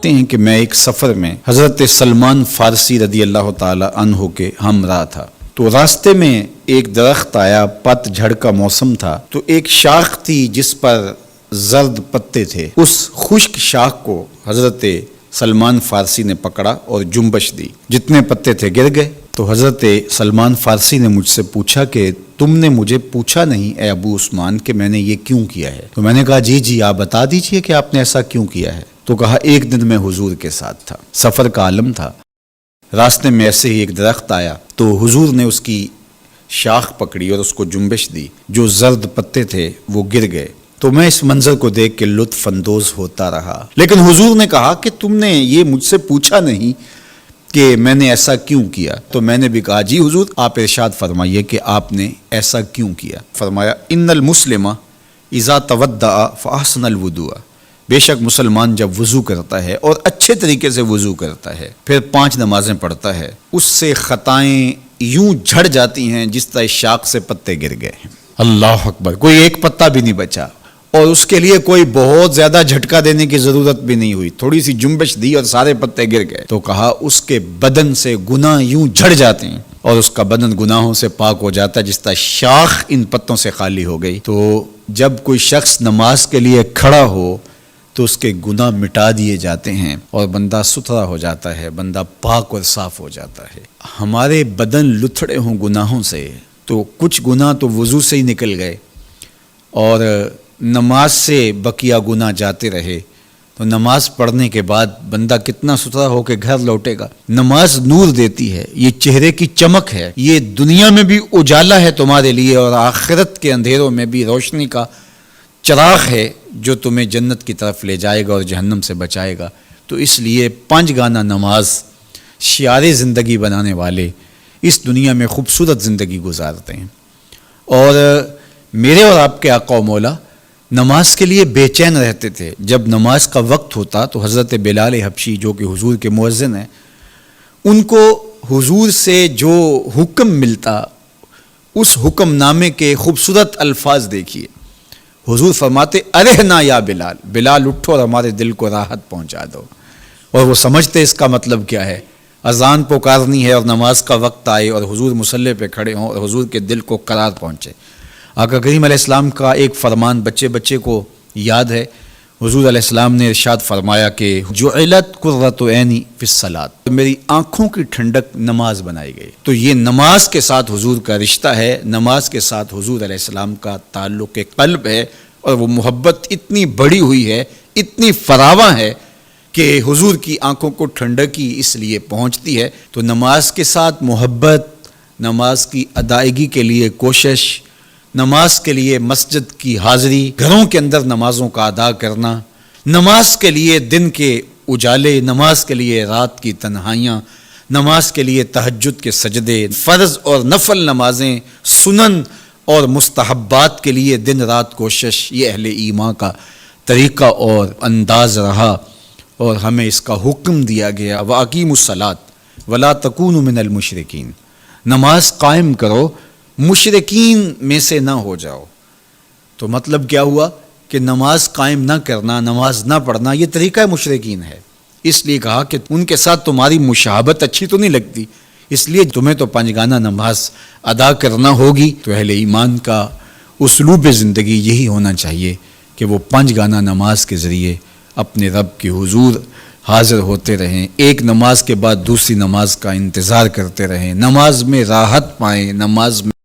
ہیں کہ میں ایک سفر میں حضرت سلمان فارسی رضی اللہ تعالی عنہ کے ہمراہ تھا، تو راستے میں ایک درخت آیا، پت جھڑ کا موسم تھا، تو ایک شاخ تھی جس پر زرد پتے تھے۔ اس خشک شاخ کو حضرت سلمان فارسی نے پکڑا اور جنبش دی، جتنے پتے تھے گر گئے۔ تو حضرت سلمان فارسی نے مجھ سے پوچھا کہ تم نے مجھے پوچھا نہیں اے ابو عثمان کہ میں نے یہ کیوں کیا ہے؟ تو میں نے کہا جی آپ بتا دیجئے کہ آپ نے ایسا کیوں کیا ہے۔ تو کہا ایک دن میں حضور کے ساتھ تھا، سفر کا عالم تھا، راستے میں ایسے ہی ایک درخت آیا، تو حضور نے اس کی شاخ پکڑی اور اس کو جنبش دی، جو زرد پتے تھے وہ گر گئے۔ تو میں اس منظر کو دیکھ کے لطف اندوز ہوتا رہا، لیکن حضور نے کہا کہ تم نے یہ مجھ سے پوچھا نہیں کہ میں نے ایسا کیوں کیا۔ تو میں نے بھی کہا جی حضور آپ ارشاد فرمائیے کہ آپ نے ایسا کیوں کیا۔ فرمایا ان المسلم اذا تودع فاحسن الوضوء، بے شک مسلمان جب وضو کرتا ہے اور اچھے طریقے سے وضو کرتا ہے، پھر 5 نمازیں پڑھتا ہے، اس سے خطائیں یوں جھڑ جاتی ہیں جس طرح شاخ سے پتے گر گئے ہیں۔ اللہ اکبر، کوئی ایک پتا بھی نہیں بچا، اور اس کے لیے کوئی بہت زیادہ جھٹکا دینے کی ضرورت بھی نہیں ہوئی، تھوڑی سی جنبش دی اور سارے پتے گر گئے۔ تو کہا اس کے بدن سے گناہ یوں جھڑ جاتے ہیں اور اس کا بدن گناہوں سے پاک ہو جاتا ہے جس طرح شاخ ان پتوں سے خالی ہو گئی۔ تو جب کوئی شخص نماز کے لیے کھڑا ہو تو اس کے گناہ مٹا دیے جاتے ہیں اور بندہ ستھرا ہو جاتا ہے، بندہ پاک اور صاف ہو جاتا ہے۔ ہمارے بدن لتھڑے ہوں گناہوں سے، تو کچھ گناہ تو وضو سے ہی نکل گئے، اور نماز سے بقیہ گناہ جاتے رہے، تو نماز پڑھنے کے بعد بندہ کتنا ستھرا ہو کے گھر لوٹے گا۔ نماز نور دیتی ہے، یہ چہرے کی چمک ہے، یہ دنیا میں بھی اجالا ہے تمہارے لیے اور آخرت کے اندھیروں میں بھی روشنی کا چراغ ہے جو تمہیں جنت کی طرف لے جائے گا اور جہنم سے بچائے گا۔ تو اس لیے 5 گانہ نماز شعار زندگی بنانے والے اس دنیا میں خوبصورت زندگی گزارتے ہیں۔ اور میرے اور آپ کے آقا و مولا نماز کے لیے بے چین رہتے تھے۔ جب نماز کا وقت ہوتا تو حضرت بلال حبشی جو کہ حضور کے مؤذن ہیں، ان کو حضور سے جو حکم ملتا، اس حکم نامے کے خوبصورت الفاظ دیکھیے۔ حضور فرماتے ارحنا یا بلال، بلال اٹھو اور ہمارے دل کو راحت پہنچا دو۔ اور وہ سمجھتے اس کا مطلب کیا ہے، اذان پکارنی ہے اور نماز کا وقت آئے اور حضور مصلی پہ کھڑے ہوں اور حضور کے دل کو قرار پہنچے۔ آقا کریم علیہ السلام کا ایک فرمان بچے کو یاد ہے، حضور علیہ السلام نے ارشاد فرمایا کہ جعلت قرۃ عینی فی الصلاۃ، میری آنکھوں کی ٹھنڈک نماز بنائی گئی۔ تو یہ نماز کے ساتھ حضور کا رشتہ ہے، نماز کے ساتھ حضور علیہ السلام کا تعلق قلب ہے، اور وہ محبت اتنی بڑی ہوئی ہے، اتنی فراواں ہے کہ حضور کی آنکھوں کو ٹھنڈکی اس لیے پہنچتی ہے۔ تو نماز کے ساتھ محبت، نماز کی ادائیگی کے لیے کوشش، نماز کے لیے مسجد کی حاضری، گھروں کے اندر نمازوں کا ادا کرنا، نماز کے لیے دن کے اجالے، نماز کے لیے رات کی تنہائیاں، نماز کے لیے تہجد کے سجدے، فرض اور نفل نمازیں، سنن اور مستحبات کے لیے دن رات کوشش، یہ اہل ایمان کا طریقہ اور انداز رہا، اور ہمیں اس کا حکم دیا گیا وَأَقِیمُوا الصَّلَاةَ وَلَا تَکُونُوا مِنَ الْمُشْرِکِینَ، نماز قائم کرو، مشرکین میں سے نہ ہو جاؤ۔ تو مطلب کیا ہوا کہ نماز قائم نہ کرنا، نماز نہ پڑھنا، یہ طریقہ مشرکین ہے۔ اس لیے کہا کہ ان کے ساتھ تمہاری مشابہت اچھی تو نہیں لگتی، اس لیے تمہیں تو 5 گانہ نماز ادا کرنا ہوگی۔ تو اہل ایمان کا اسلوب زندگی یہی ہونا چاہیے کہ وہ 5 گانہ نماز کے ذریعے اپنے رب کے حضور حاضر ہوتے رہیں، ایک نماز کے بعد دوسری نماز کا انتظار کرتے رہیں، نماز میں راحت پائیں، نماز میں